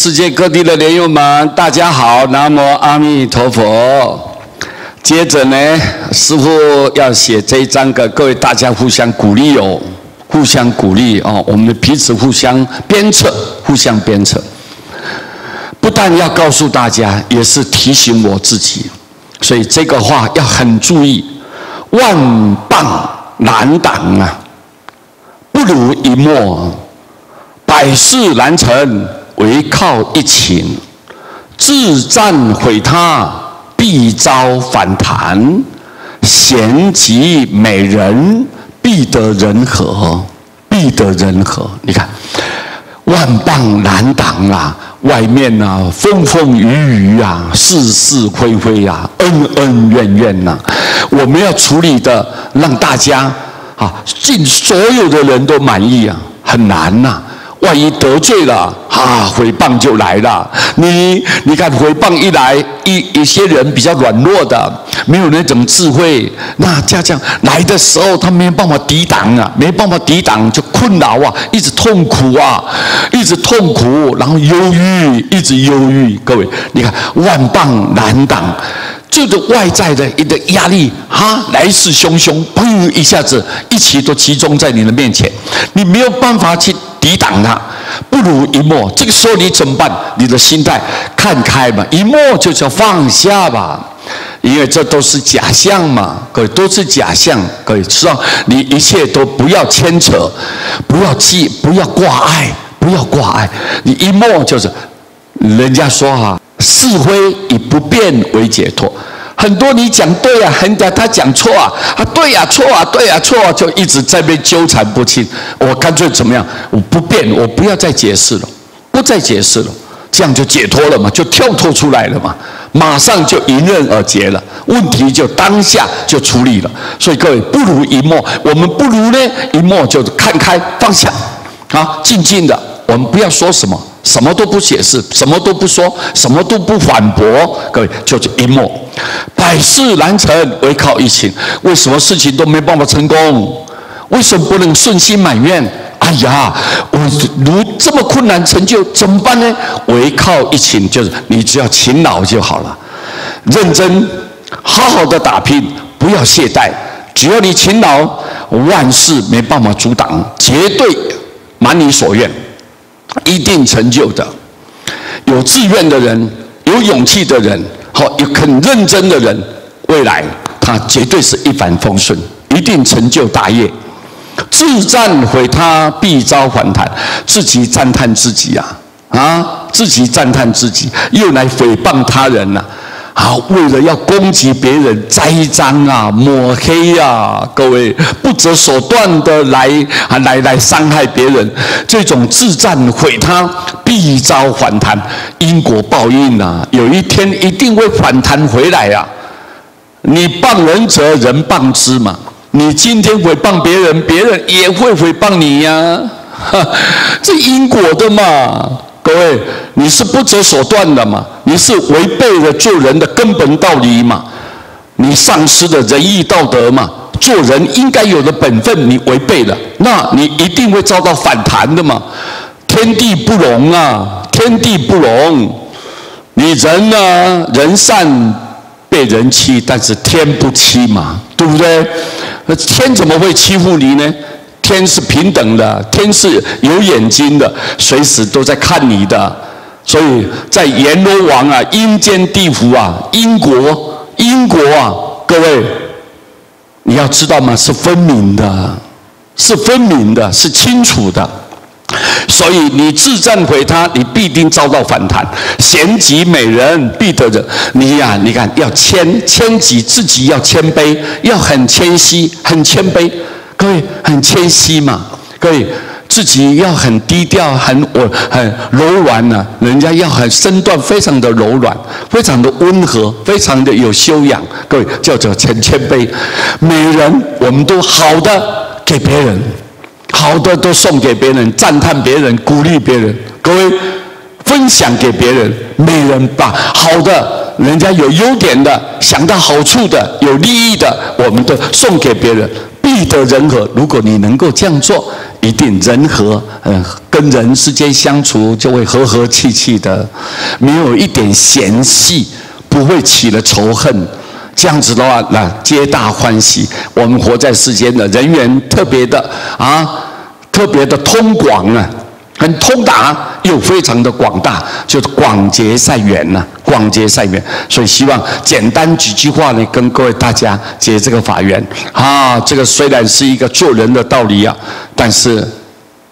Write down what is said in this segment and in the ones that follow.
世界各地的莲友们，大家好，南无阿弥陀佛。接着呢，师父要写这一章给各位大家互相鼓励哦，互相鼓励哦，我们彼此互相鞭策，互相鞭策。不但要告诉大家，也是提醒我自己，所以这个话要很注意。万棒难挡啊，不如一墨；百事难成，唯靠一勤。自赞毁他，必遭反弹；贤吉美人，必得人和，必得人和。你看，万棒难挡啊！外面啊，风风雨雨啊，是是非非啊，恩恩怨怨呐。我们要处理的，让大家尽所有的人都满意啊，很难呐。万一得罪了诽谤就来了。你看诽谤一来，一些人比较软弱的，没有那种智慧，那这样来的时候，他没有办法抵挡啊，没办法抵挡就困扰啊，一直痛苦啊，一直痛苦，然后忧郁，一直忧郁。各位，你看万棒难挡。就是外在的一个压力来势汹汹，砰一下子一起都集中在你的面前，你没有办法去抵挡它，不如一墨。这个时候你怎么办？你的心态看开嘛，一墨就叫放下吧，因为这都是假象嘛，各位都是假象，各位知道你一切都不要牵扯，不要记，不要挂碍，不要挂碍。你一墨就是人家说是非以不变为解脱。很多你讲对啊，他讲错啊，对啊错啊，对啊错啊，就一直在被纠缠不清。我干脆怎么样？我不变，我不要再解释了，不再解释了，这样就解脱了嘛，就跳脱出来了嘛，马上就迎刃而解了，问题就当下就处理了。所以各位，不如一墨，我们不如呢一墨就是看开放下，静静的，我们不要说什么。什么都不解释，什么都不说，什么都不反驳，各位就是一墨。百事难成，唯靠一勤。为什么事情都没办法成功？为什么不能顺心满愿？哎呀，我如这么困难成就怎么办呢？唯靠一勤，就是你只要勤劳就好了，认真好好的打拼，不要懈怠。只要你勤劳，万事没办法阻挡，绝对满你所愿。一定成就的，有志愿的人，有勇气的人，有很认真的人，未来他绝对是一帆风顺，一定成就大业。自赞毁他，必遭反弹。自己赞叹自己自己赞叹自己，又来诽谤他人了。为了要攻击别人、栽赃抹黑各位不择手段的来伤害别人，这种自赞毁他，必遭反弹，因果报应有一天一定会反弹回来你谤人者，人谤之嘛。你今天诽谤别人，别人也会诽谤你这因果的嘛。各位，你是不择手段的嘛？你是违背了做人的根本道理嘛？你丧失了仁义道德嘛？做人应该有的本分你违背了，那你一定会遭到反弹的嘛。天地不容天地不容。你人人善被人欺，但是天不欺嘛，对不对？天怎么会欺负你呢？天是平等的，天是有眼睛的，随时都在看你的。所以在阎罗王阴间地府因果各位你要知道吗？是分明的，是分明的，是清楚的。所以你自赞毁他，你必定遭到反弹。贤吉美人，必得人。你看要谦己，自己要谦卑，要很谦虚，很谦卑。各位很谦虚嘛，各位自己要很低调，很柔软人家要很身段非常的柔软，非常的温和，非常的有修养。各位叫做谦卑。美人我们都好的给别人，好的都送给别人，赞叹别人，鼓励别人。各位分享给别人，美人把好的，人家有优点的，想到好处的，有利益的，我们都送给别人。必得人和。如果你能够这样做，一定人和，跟人之间相处就会和和气气的，没有一点嫌隙，不会起了仇恨。这样子的话，那皆大欢喜。我们活在世间的人缘特别的特别的通广啊，很通达，又非常的广大，就是广结善缘呐，广结善缘。所以希望简单几句话呢，跟各位大家结这个法缘啊。这个虽然是一个做人的道理啊，但是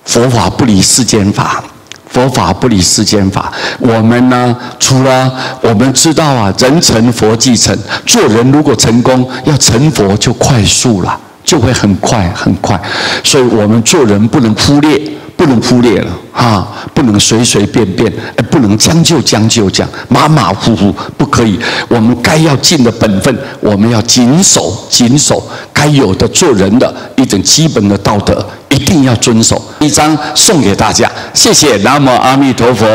佛法不离世间法。佛法不离世间法，我们呢，除了我们知道啊，人成佛即成，做人如果成功，要成佛就快速了，就会很快很快。所以我们做人不能忽略，不能忽略了啊，不能随随便便，不能将就将就这样，马马虎虎不可以。我们该要尽的本分，我们要谨守该有的做人的一种基本的道德。一定要遵守。一张送给大家，谢谢，南无阿弥陀佛。